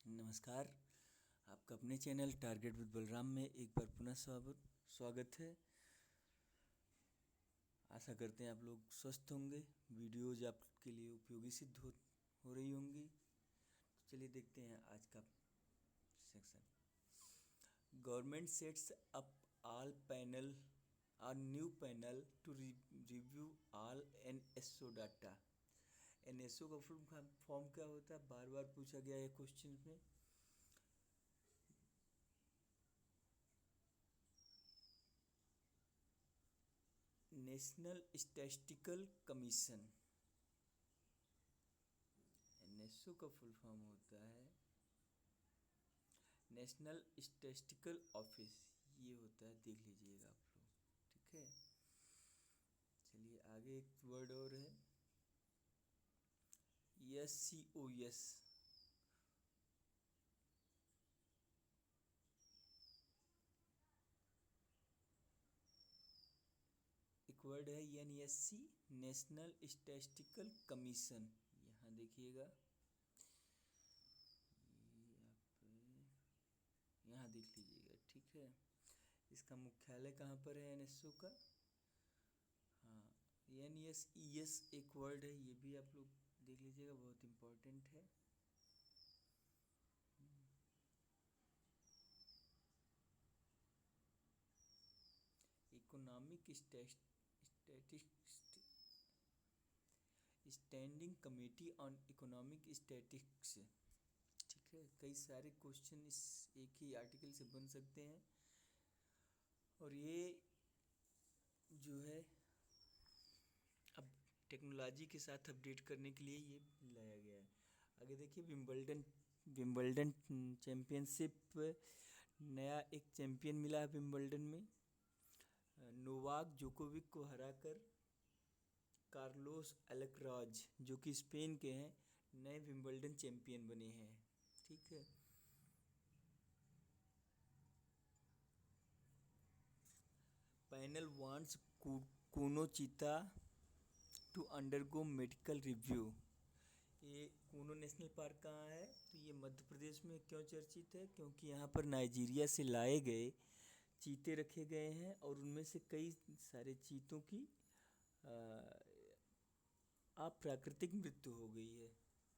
नमस्कार। आपका अपने चैनल टारगेट विद बलराम में एक बार पुनः स्वागत है। आशा करते हैं आप लोग स्वस्थ होंगे। वीडियोज आपके लिए उपयोगी सिद्ध हो रही होंगी। तो चलिए देखते हैं आज का section. Government sets up new panel to review all NSO डाटा। NSO का फुल फॉर्म क्या होता है, बार बार पूछा गया है क्वेश्चन में। National statistical commission. NSO का फुल फॉर्म होता है नेशनल स्टैटिस्टिकल ऑफिस। ये होता है, देख लीजिएगा आप लोग, ठीक है। चलिए आगे एक वर्ड और है SCOS। एक वर्ड है NSC, नेशनल स्टैटिस्टिकल कमीशन। यहाँ देखिएगा, यहाँ देख लीजिएगा, ठीक है। इसका मुख्यालय कहाँ पर है NSO का? हाँ, NSES एक वर्ड है, ये भी आप लोग देख लीजिएगा, बहुत इम्पोर्टेंट है। Economic standing committee on economic statistics, ठीक है। कई सारे क्वेश्चन इस एक ही आर्टिकल से बन सकते हैं और ये जो है अब टेक्नोलॉजी के साथ अपडेट करने के लिए ये लाया गया है। आगे देखिए, विम्बल्डन चैम्पियनशिप, नया एक चैम्पियन मिला है विम्बल्डन में। नोवाक जोकोविक को हराकर कार्लोस अल्कराज, जो कि स्पेन के हैं, नए विम्बल्डन चैम्पियन बने हैं, ठीक है। पैनल वांट्स कूनो चीता टू अंडरगो मेडिकल रिव्यू। ये कूनो नेशनल पार्क कहाँ है? तो ये मध्य प्रदेश में क्यों चर्चित है? क्योंकि यहाँ पर नाइजीरिया से लाए गए चीते रखे गए हैं और उनमें से कई सारे चीतों की अप्राकृतिक मृत्यु हो गई है,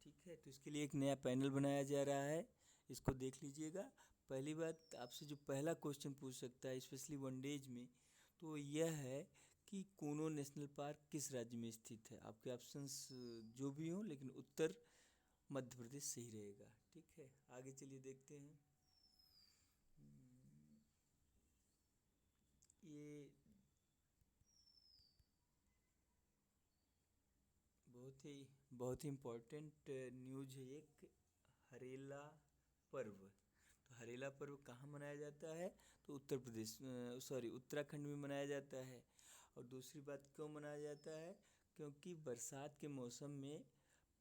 ठीक है। तो इसके लिए एक नया पैनल बनाया जा रहा है, इसको देख लीजिएगा। पहली बात, आपसे जो पहला क्वेश्चन पूछ सकता है स्पेशली वनडेज में, तो यह है कि कूनो नेशनल पार्क किस राज्य में स्थित है। आपके ऑप्शंस जो भी हों, लेकिन उत्तर मध्य प्रदेश सही रहेगा, ठीक है। आगे चलिए देखते हैं। ये बहुत ही इम्पोर्टेंट न्यूज है एक, हरेला पर्व। तो हरेला पर्व कहाँ मनाया जाता है? तो उत्तराखंड में मनाया जाता है। और दूसरी बात, क्यों मनाया जाता है? क्योंकि बरसात के मौसम में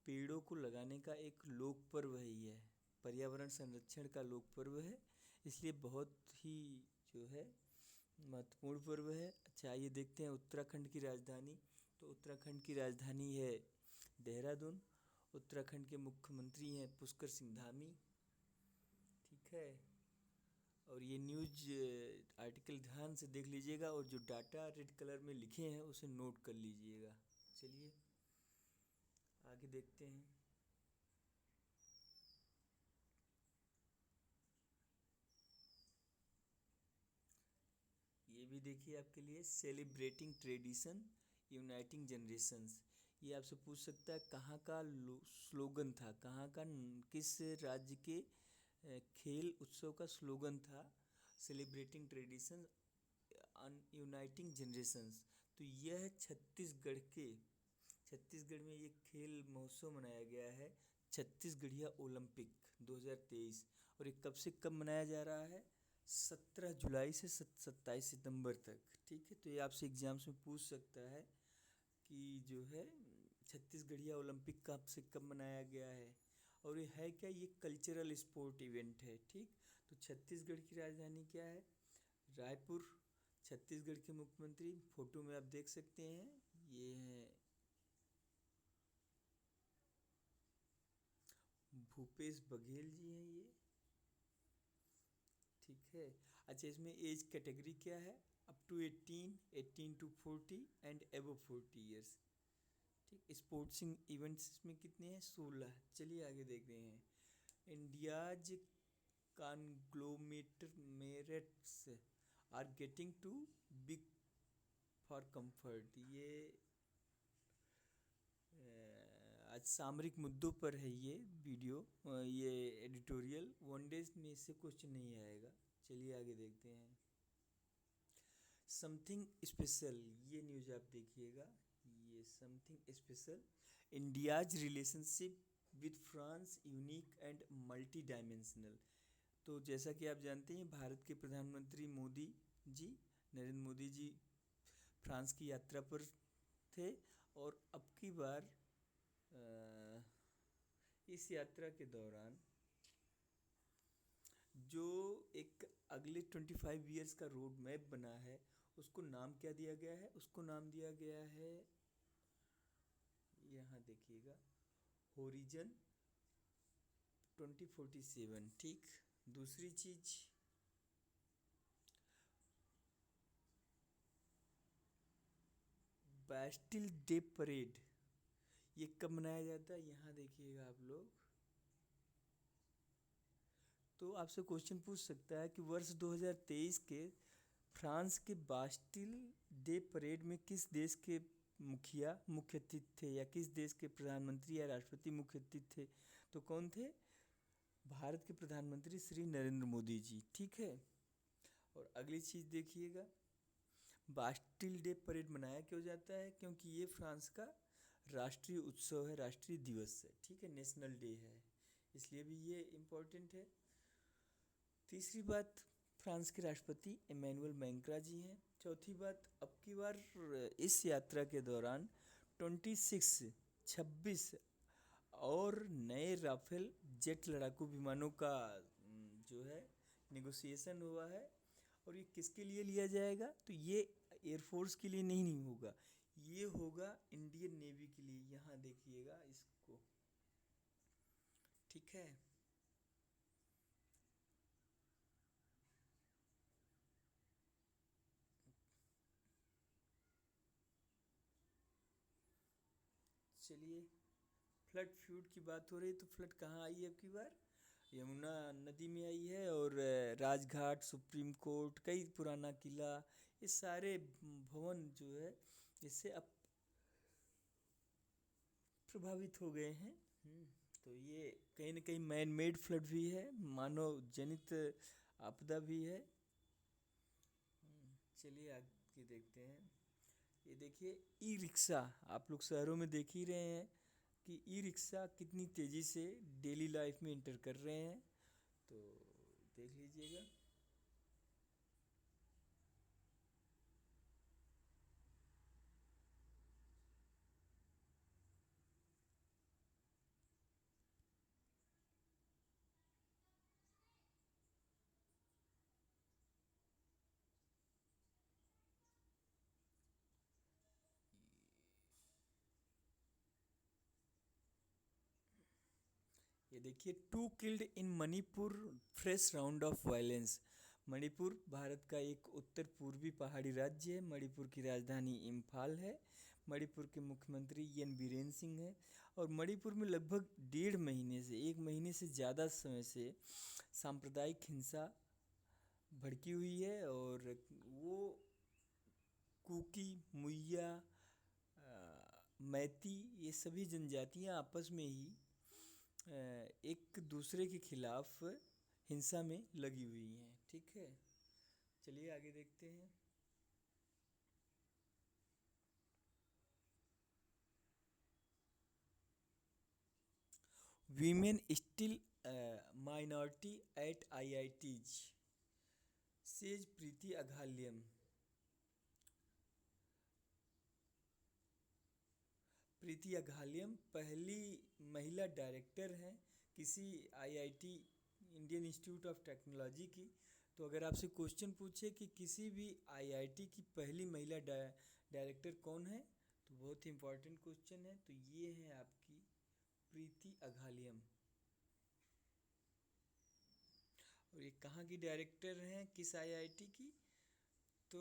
पेड़ों को लगाने का एक लोक पर्व है, ये पर्यावरण संरक्षण का लोक पर्व है, इसलिए बहुत ही जो है महत्वपूर्ण पर्व है। अच्छा, ये देखते हैं उत्तराखंड की राजधानी। तो उत्तराखंड की राजधानी है देहरादून। उत्तराखंड के मुख्यमंत्री हैं पुष्कर सिंह धामी, ठीक है। और ये न्यूज आर्टिकल ध्यान से देख लीजिएगा और जो डाटा रेड कलर में लिखे हैं उसे नोट कर लीजिएगा। चलिए आगे देखते हैं। ये भी देखिए आपके लिए, सेलिब्रेटिंग ट्रेडिशन यूनाइटिंग जनरेशंस। ये आपसे पूछ सकता है कहाँ का स्लोगन था, कहाँ का, किस राज्य के खेल उत्सव का स्लोगन था, सेलिब्रेटिंग ट्रेडिशन यूनाइटिंग जनरेशंस। तो यह है छत्तीसगढ़ में ये खेल महोत्सव मनाया गया है, छत्तीसगढ़िया ओलंपिक 2023। और ये कब से कब मनाया जा रहा है? 17 जुलाई से 27 सितंबर तक, ठीक है। तो ये आपसे एग्जाम्स में पूछ सकता है कि जो है छत्तीसगढ़िया ओलंपिक कब से कब मनाया गया है। और ये है क्या? ये कल्चरल स्पोर्ट इवेंट है, ठीक। तो छत्तीसगढ़ की राजधानी क्या है? रायपुर। छत्तीसगढ़ के मुख्यमंत्री फोटो में आप देख सकते हैं, ये हैं भूपेश बघेल जी हैं ये, ठीक है। अच्छा, इसमें एज कैटेगरी क्या है? Up to 18, 18 to 40 and above 40 years, ठीक। स्पोर्ट्सिंग इवेंट्स इसमें कितने हैं? 16। चलिए आगे देखते हैं। India's conglomerates are getting too big for comfort, ये आज सामरिक मुद्दों पर है ये वीडियो, ये एडिटोरियल। वन डेज में इससे क्वेश्चन नहीं आएगा। चलिए आगे देखते हैं। समथिंग स्पेशल, ये न्यूज़ आप देखिएगा, ये something special, India's relationship with France unique and multi dimensional. तो जैसा कि आप जानते हैं, भारत के प्रधानमंत्री मोदी जी, नरेंद्र मोदी जी फ्रांस की यात्रा पर थे, और अब की बार इस यात्रा के दौरान जो एक अगले 25 ईयर्स का रोड मैप बना है, उसको नाम क्या दिया गया है? उसको नाम दिया गया है, यहाँ देखिएगा, होरिजन 2047, ठीक। दूसरी चीज, बैस्टिल डे परेड, ये कब मनाया जाता है? यहाँ देखिएगा आप लोग। तो आपसे क्वेश्चन पूछ सकता है कि वर्ष 2023 के फ्रांस के बास्टिल डे परेड में किस देश के मुखिया मुख्य अतिथि थे, या किस देश के प्रधानमंत्री या राष्ट्रपति मुख्य अतिथि थे? तो कौन थे? भारत के प्रधानमंत्री श्री नरेंद्र मोदी जी, ठीक है। और अगली चीज़ देखिएगा, बास्टिल डे परेड मनाया क्यों जाता है? क्योंकि ये फ्रांस का राष्ट्रीय उत्सव है, राष्ट्रीय दिवस है, ठीक है, नेशनल डे है, इसलिए भी ये इम्पोर्टेंट है। तीसरी बात, फ्रांस के राष्ट्रपति इमैनुअल मैक्रों जी हैं। चौथी बात, अब की बार इस यात्रा के दौरान 26 और नए राफेल जेट लड़ाकू विमानों का जो है नेगोशिएशन हुआ है। और ये किसके लिए लिया जाएगा? तो ये एयरफोर्स के लिए नहीं होगा, ये होगा इंडियन नेवी के लिए। यहाँ देखिएगा इसको, ठीक है। चलिए, फ्लड फ्यूड की बात हो रही, तो फ्लड कहाँ आई है अब की बार? यमुना नदी में आई है। और राजघाट, सुप्रीम कोर्ट, कई पुराना किला, ये सारे भवन जो है इससे अब प्रभावित हो गए हैं। तो ये कहीं ना कहीं मैन मेड फ्लड भी है, मानव जनित आपदा भी है। चलिए आगे देखते हैं। ये देखिए, ई रिक्शा, आप लोग शहरों में देख ही रहे हैं कि ई रिक्शा कितनी तेज़ी से डेली लाइफ में इंटर कर रहे हैं, तो देख लीजिएगा। ये देखिए, 2 killed in Manipur, fresh round of violence. Manipur Bharat का एक उत्तर पूर्वी पहाड़ी राज्य है। मणिपुर की राजधानी इम्फाल है। मणिपुर के मुख्यमंत्री एन बीरेन सिंह हैं। और मणिपुर में लगभग 1.5 महीने से 1 महीने से ज़्यादा समय से सांप्रदायिक हिंसा भड़की हुई है। और वो कुकी, मुइया, मैती, ये सभी जनजातियां आपस में ही एक दूसरे के खिलाफ हिंसा में लगी हुई हैं, ठीक है। चलिए आगे देखते हैं। Women still minority at IITs, says Preeti Aghalayam. Preeti Aghalayam पहली महिला डायरेक्टर हैं किसी IIT, Indian institute of technology की। तो अगर आपसे क्वेश्चन पूछे कि किसी भी आईआईटी की पहली महिला डायरेक्टर कौन है, तो बहुत ही इम्पोर्टेंट क्वेश्चन है। तो ये है आपकी प्रीति अघालियम। और ये कहाँ की डायरेक्टर हैं, किस आईआईटी की? तो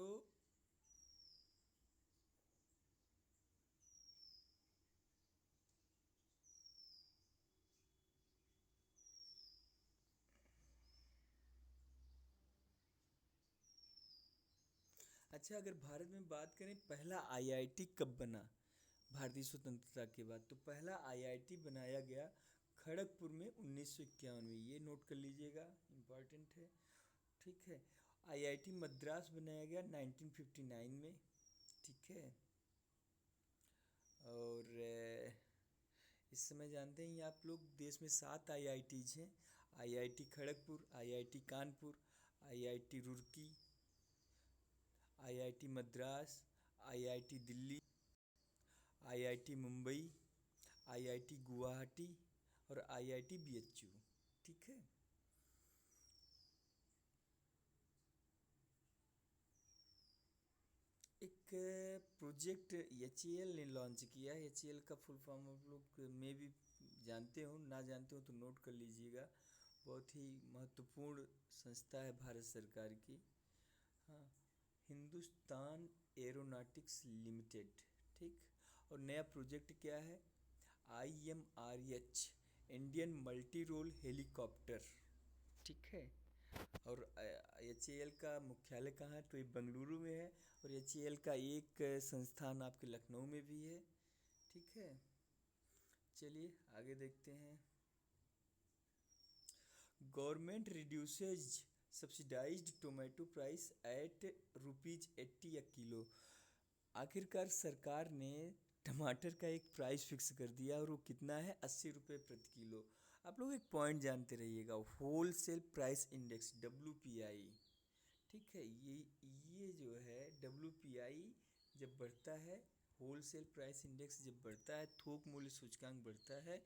अच्छा, अगर भारत में बात करें पहला आईआईटी कब बना भारतीय स्वतंत्रता के बाद, तो पहला आईआईटी बनाया गया खड़गपुर में 1951 में। ये नोट कर लीजिएगा, इम्पॉर्टेंट है। ठीक है। आईआईटी मद्रास बनाया गया 1959 में। ठीक है। और इस समय जानते हैं आप लोग देश में 7 आईआईटीज हैं। IIT Kharagpur, IIT Kanpur, IIT Roorkee, IIT Madras, IIT Delhi, IIT Mumbai, IIT Guwahati और आईआईटी बीएचयू। ठीक है। एक प्रोजेक्ट एचएएल ने लॉन्च किया है। एचएएल का फुल फॉर्म आप लोग में भी जानते हो, ना जानते हो तो नोट कर लीजिएगा। बहुत ही महत्वपूर्ण संस्था है भारत सरकार की। हाँ, हिंदुस्तान एरोनॉटिक्स लिमिटेड। ठीक। और नया प्रोजेक्ट क्या है? IMRH, Indian multi role helicopter. ठीक है। और एचएएल का मुख्यालय कहाँ है? तो ये बेंगलुरु में है। और एचएएल का एक संस्थान आपके लखनऊ में भी है। ठीक है। चलिए आगे देखते हैं। Government reduces subsidised tomato price at ₹80 a kilo. आखिरकार सरकार ने टमाटर का एक प्राइस फिक्स कर दिया और वो कितना है? 80 रुपये प्रति किलो। आप लोग एक पॉइंट जानते रहिएगा, wholesale price index WPI। ठीक है। ये जो है WPI जब बढ़ता है, होल सेल प्राइस इंडेक्स जब बढ़ता है, थोक मूल्य सूचकांक बढ़ता है,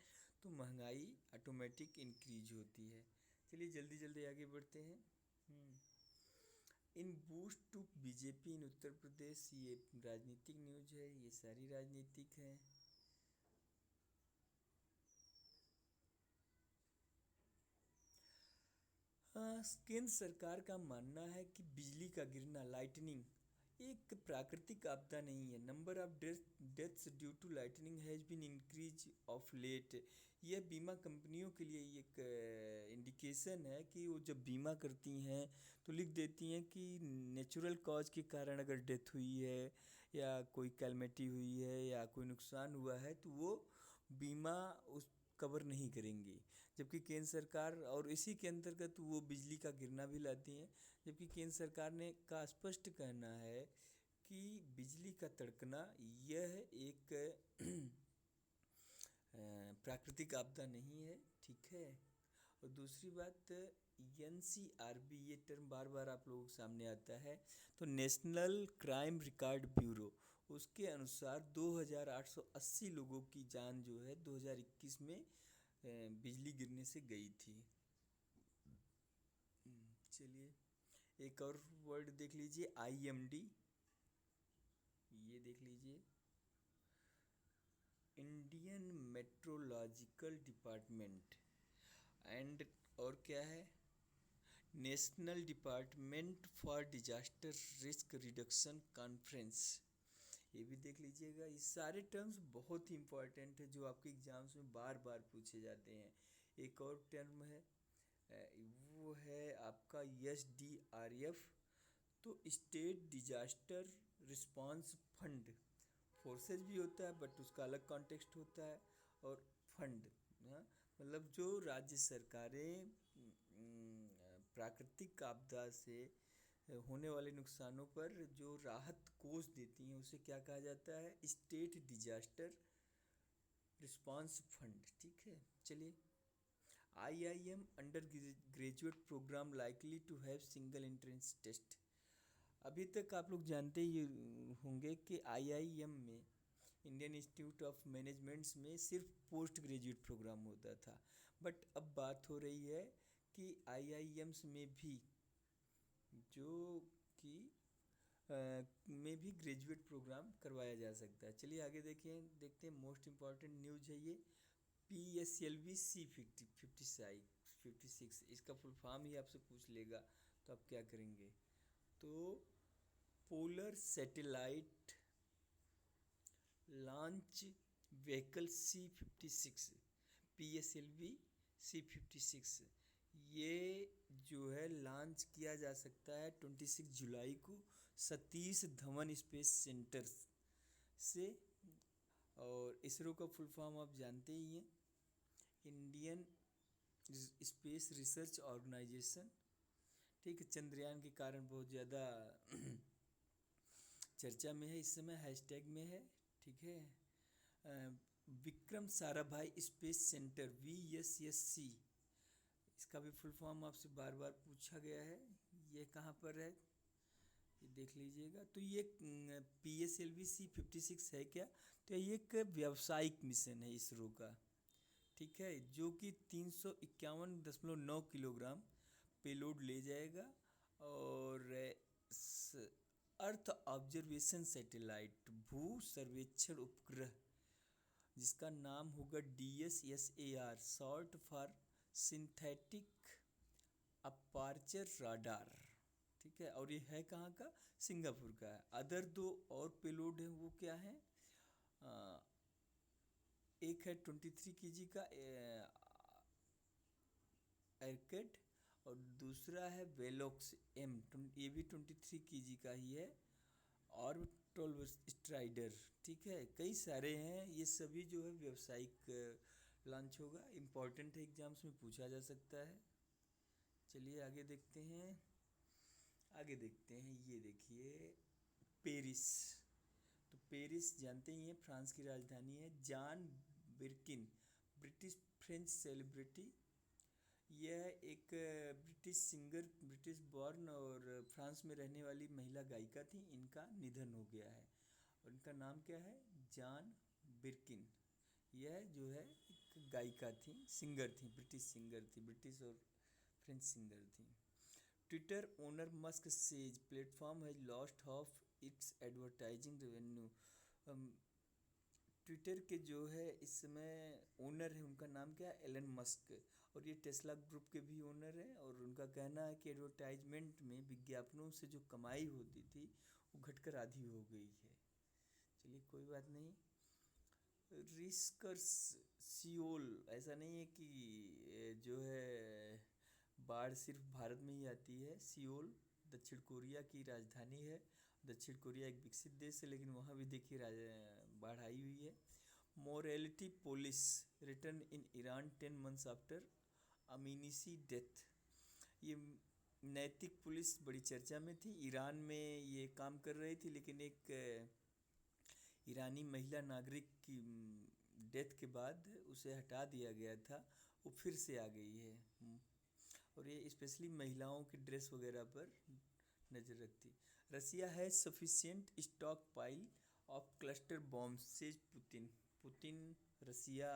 तो महंगाई ऑटोमेटिक इंक्रीज होती है। चलिए जल्दी जल्दी आगे बढ़ते हैं। इन boost to BJP in Uttar Pradesh, ये राजनीतिक न्यूज है, ये सारी राजनीतिक है। केंद्र सरकार का मानना है कि बिजली का गिरना, लाइटनिंग, एक प्राकृतिक आपदा नहीं है। Number of deaths due to lightning has been increase of late. यह बीमा कंपनियों के लिए एक इंडिकेशन है कि वो जब बीमा करती हैं तो लिख देती हैं कि नेचुरल कॉज के कारण अगर डेथ हुई है या कोई कैलमिटी हुई है या कोई नुकसान हुआ है तो वो बीमा उस कवर नहीं करेंगी। जबकि केंद्र सरकार, और इसी के अंतर्गत वो बिजली का गिरना भी लाती हैं, जबकि केंद्र सरकार ने का स्पष्ट कहना है कि बिजली का तड़कना यह एक प्राकृतिक आपदा नहीं है। ठीक है। और दूसरी बात, NCRB, ये टर्म बार बार आप लोगों के सामने आता है, तो नेशनल क्राइम रिकॉर्ड ब्यूरो, उसके अनुसार 2880 लोगों की जान जो है 2021 में बिजली गिरने से गई थी। चलिए एक और वर्ड देख लीजिए, IMD। ये देख लीजिए, इंडियन मेट्रोलॉजिकल डिपार्टमेंट। एंड और क्या है? National department for disaster risk reduction conference. ये भी देख लीजिएगा। ये सारे टर्म्स बहुत ही इंपॉर्टेंट है जो आपके एग्जाम्स में बार बार पूछे जाते हैं। एक और टर्म है, वो है आपका SDRF, तो state disaster response fund. Forces भी होता है बट उसका अलग कॉन्टेक्स्ट होता है। और फंड, मतलब जो राज्य सरकारें प्राकृतिक आपदा से होने वाले नुकसानों पर जो राहत कोष देती हैं उसे क्या कहा जाता है? State disaster response fund. ठीक है। चलिए, IIM undergraduate programme likely to have single entrance test. अभी तक आप लोग जानते ही होंगे कि IIM में, इंडियन इंस्टीट्यूट ऑफ मैनेजमेंट्स में, सिर्फ पोस्ट ग्रेजुएट प्रोग्राम होता था। बट अब बात हो रही है कि IIMs में भी, जो कि में भी ग्रेजुएट प्रोग्राम करवाया जा सकता है। चलिए आगे देखते हैं। मोस्ट इम्पॉर्टेंट न्यूज है ये, PSLV C50 55 56, इसका फुल फॉर्म ही आपसे पूछ लेगा तो आप क्या करेंगे? तो polar satellite launch vehicle C56, PSLV C56, ये जो है लॉन्च किया जा सकता है 26 जुलाई को सतीश धवन स्पेस सेंटर से। और इसरो का फुल फॉर्म आप जानते ही हैं, इंडियन स्पेस रिसर्च ऑर्गेनाइजेशन। ठीक है, चंद्रयान के कारण बहुत ज़्यादा चर्चा में है, इस समय हैशटैग में है। ठीक है, Vikram Sarabhai space centre VSSC, इसका भी फुल फॉर्म आपसे बार बार पूछा गया है, ये कहाँ पर है ये देख लीजिएगा। तो ये PSLV C56 है क्या? तो ये एक व्यावसायिक मिशन है इसरो का। ठीक है, जो कि 351.9 किलोग्राम पेलोड ले जाएगा। और अर्थ ऑब्जर्वेशन सैटेलाइट, भू सर्वेक्षण उपग्रह, जिसका नाम होगा DSSAR, short for synthetic aperture radar. ठीक है, और ये है कहाँ का? सिंगापुर का है। अदर दो और पेलोड हैं, वो क्या है? एक है 23 kg का एयरकेट, और दूसरा है वेलोक्स M, ये भी 23 kg का ही है, और 12 स्ट्राइडर। ठीक है, कई सारे हैं, ये सभी जो है व्यावसायिक लॉन्च होगा। इम्पॉर्टेंट है, एग्जाम्स में पूछा जा सकता है। चलिए आगे देखते हैं। ये देखिए पेरिस। तो पेरिस जानते ही हैं, फ्रांस की राजधानी है। जॉन बिरकिन, ब्रिटिश फ्रेंच सेलिब्रिटी, यह एक ब्रिटिश सिंगर, ब्रिटिश बॉर्न और फ्रांस में रहने वाली महिला गायिका थी। इनका निधन हो गया है, और इनका नाम क्या है? जॉन बिरकिन। यह जो है एक गायिका थी, सिंगर थी, ब्रिटिश सिंगर थी, ब्रिटिश और फ्रेंच सिंगर थी। Twitter owner Musk says platform has lost half it's advertising revenue. Twitter के जो है इस समय ओनर है, उनका नाम क्या है? एलन मस्क, और ये टेस्ला ग्रुप के भी ओनर हैं। और उनका कहना है कि एडवर्टाइजमेंट में विज्ञापनों से जो कमाई होती थी वो घटकर आधी हो गई है। चलिए कोई बात नहीं। रिस्कर्स सियोल, ऐसा नहीं है कि जो है बाढ़ सिर्फ भारत में ही आती है। सियोल दक्षिण कोरिया की राजधानी है। दक्षिण कोरिया एक विकसित देश है, लेकिन वहाँ भी देखिए बाढ़ आई हुई है। Morality police return in Iran 10 months after Amini's death. ये नैतिक पुलिस बड़ी चर्चा में थी, ईरान में ये काम कर रही थी, लेकिन एक ईरानी महिला नागरिक की डेथ के बाद उसे हटा दिया गया था, वो फिर से आ गई है। और ये स्पेशली महिलाओं की ड्रेस वगैरह पर नज़र रखती। Russia has sufficient stockpile of cluster bomb says Putin. Putin, Russia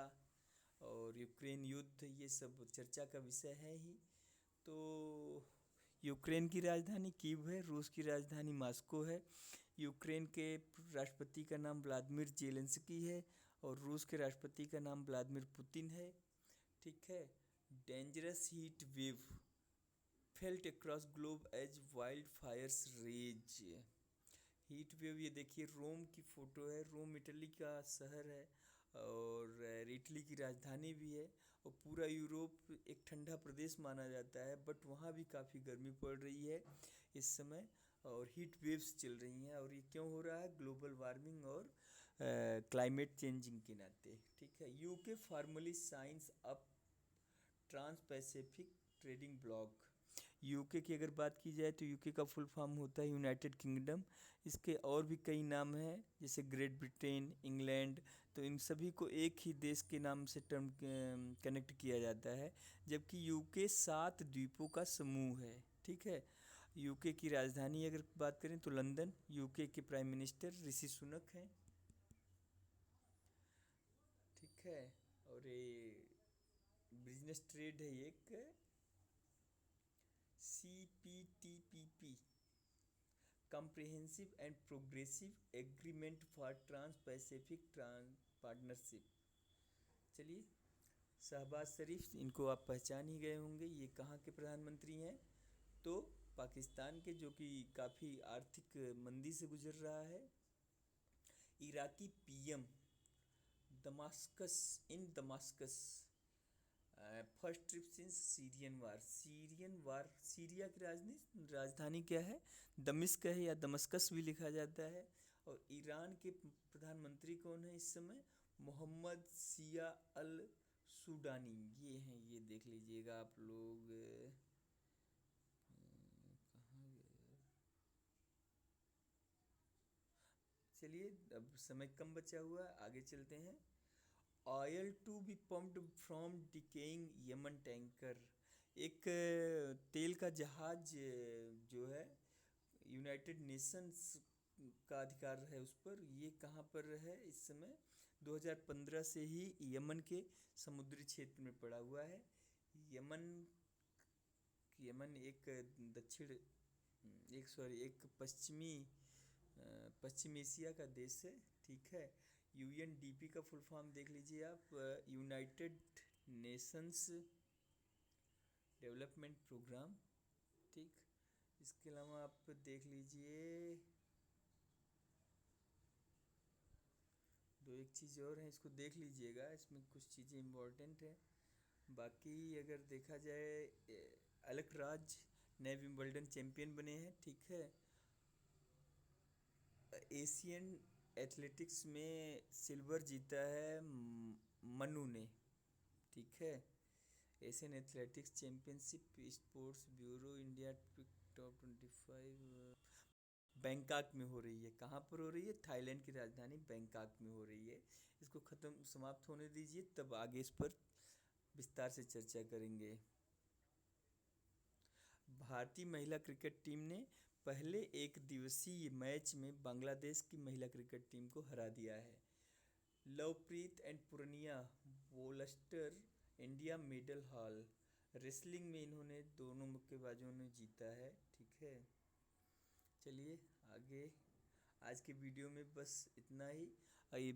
और यूक्रेन युद्ध, ये सब चर्चा का विषय है ही। तो यूक्रेन की राजधानी कीव है, रूस की राजधानी मॉस्को है। यूक्रेन के राष्ट्रपति का नाम व्लादिमीर जेलेंस्की है, और रूस के राष्ट्रपति का नाम व्लादिमीर पुतिन है। ठीक है, dangerous heat wave felt across globe as wildfires rage. Heat wave, ये देखिए रोम की फ़ोटो है। रोम इटली का शहर है, और इटली की राजधानी भी है, और पूरा यूरोप एक ठंडा प्रदेश माना जाता है, बट वहाँ भी काफ़ी गर्मी पड़ रही है इस समय, और हीट वेव्स चल रही हैं। और ये क्यों हो रहा है? ग्लोबल वार्मिंग और क्लाइमेट चेंजिंग के नाते। ठीक है, UK formally signs up trans Pacific trading bloc. UK की अगर बात की जाए तो यूके का फुल फॉर्म होता है यूनाइटेड किंगडम। इसके और भी कई नाम हैं, जैसे ग्रेट ब्रिटेन, इंग्लैंड। तो इन सभी को एक ही देश के नाम से टर्म कनेक्ट किया जाता है, जबकि यूके 7 द्वीपों का समूह है। ठीक है, यूके की राजधानी अगर बात करें तो लंदन। यूके के प्राइम मिनिस्टर ऋषि सुनक हैं। ठीक है, और ये बिजनेस ट्रेड है एक CPTPP, comprehensive and progressive agreement for trans Pacific partnership. चलिए शहबाज शरीफ, इनको आप पहचान ही गए होंगे, ये कहाँ के प्रधानमंत्री हैं? तो पाकिस्तान के, जो कि काफ़ी आर्थिक मंदी से गुजर रहा है। Iraqi PM, Damascus, in Damascus, first trip since Syrian war. Syria की राजधानी क्या है? दमिश्क है, या दमस्कस भी लिखा जाता है। और ईरान के प्रधानमंत्री कौन है इस समय? मोहम्मद सिया अल सूडानी, ये हैं, ये देख लीजिएगा आप लोग। कहाँ गए? चलिए, अब समय कम बचा हुआ है, आगे चलते हैं। Oil to be pumped from decaying Yemen tanker. एक तेल का जहाज जो है, यूनाइटेड नेशंस का अधिकार है उस पर। ये कहाँ पर है इस समय? 2015 से ही यमन के समुद्री क्षेत्र में पड़ा हुआ है। यमन यमन एक एक पश्चिम एशिया का देश है, ठीक है। यूएनडीपी का फुल फॉर्म देख लीजिए आप, यूनाइटेड नेशंस डेवलपमेंट प्रोग्राम, ठीक। इसके अलावा आप देख लीजिए, एक चीज़ और है, इसको देख लीजिएगा, इसमें कुछ चीज़ें इम्पोर्टेंट है। बाकी अगर देखा जाए, अलकराज नए विंबलडन चैंपियन बने हैं, ठीक है। एशियन एथलेटिक्स में सिल्वर जीता है मनु ने, ठीक है। Asian athletics championship, sports bureau India top 25 Bangkok में हो रही है। कहाँ पर हो रही है? थाईलैंड की राजधानी बैंकॉक में हो रही है। इसको समाप्त होने दीजिए, तब आगे इस पर विस्तार से चर्चा करेंगे। भारतीय महिला क्रिकेट टीम ने पहले एक दिवसीय मैच में बांग्लादेश की महिला क्रिकेट टीम को हरा दिया है। Lovepreet and Purnia wrestler India medal haul. Wrestling में इन्होंने, दोनों मुक्केबाजों ने जीता है, ठीक है। चलिए आगे, आज के वीडियो में बस इतना ही। ये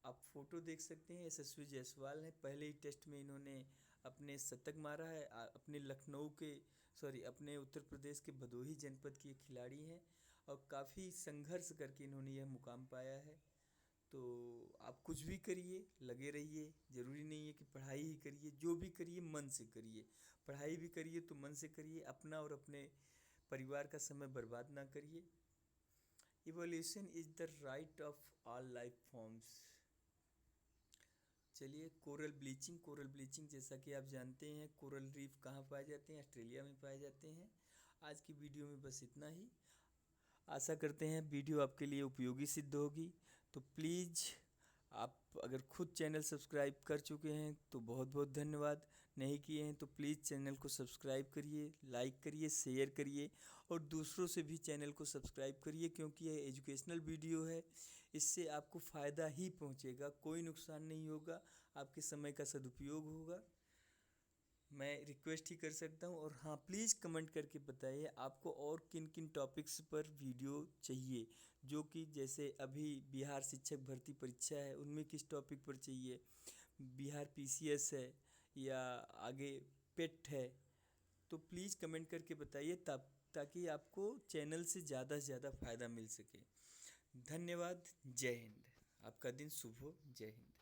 आप फोटो देख सकते हैं, यशस्वी जायसवाल हैं। पहले ही टेस्ट में इन्होंने अपने शतक मारा है। अपने उत्तर प्रदेश के भदोही जनपद की खिलाड़ी हैं, और काफ़ी संघर्ष करके इन्होंने यह मुकाम पाया है। तो आप कुछ भी करिए, लगे रहिए, ज़रूरी नहीं है कि पढ़ाई ही करिए, जो भी करिए मन से करिए। पढ़ाई भी करिए तो मन से करिए, अपना और अपने परिवार का समय बर्बाद ना करिए। Evolution is the right of all life forms. चलिए, कोरल ब्लीचिंग जैसा कि आप जानते हैं, कोरल रीफ कहाँ पाए जाते हैं? ऑस्ट्रेलिया में पाए जाते हैं। आज की वीडियो में बस इतना ही। आशा करते हैं वीडियो आपके लिए उपयोगी सिद्ध होगी। तो प्लीज़, आप अगर खुद चैनल सब्सक्राइब कर चुके हैं तो बहुत बहुत धन्यवाद। नहीं किए हैं तो प्लीज़ चैनल को सब्सक्राइब करिए, लाइक करिए, शेयर करिए, और दूसरों से भी चैनल को सब्सक्राइब करिए, क्योंकि यह एजुकेशनल वीडियो है। इससे आपको फ़ायदा ही पहुंचेगा, कोई नुकसान नहीं होगा, आपके समय का सदुपयोग होगा। मैं रिक्वेस्ट ही कर सकता हूँ। और हाँ, प्लीज़ कमेंट करके बताइए आपको और किन किन टॉपिक्स पर वीडियो चाहिए, जो कि जैसे अभी बिहार शिक्षक भर्ती परीक्षा है, उनमें किस टॉपिक पर चाहिए, बिहार पीसीएस है, या आगे पेट है। तो प्लीज़ कमेंट करके बताइए, ताकि आपको चैनल से ज़्यादा फ़ायदा मिल सके। धन्यवाद। जय हिंद। आपका दिन शुभ हो। जय हिंद।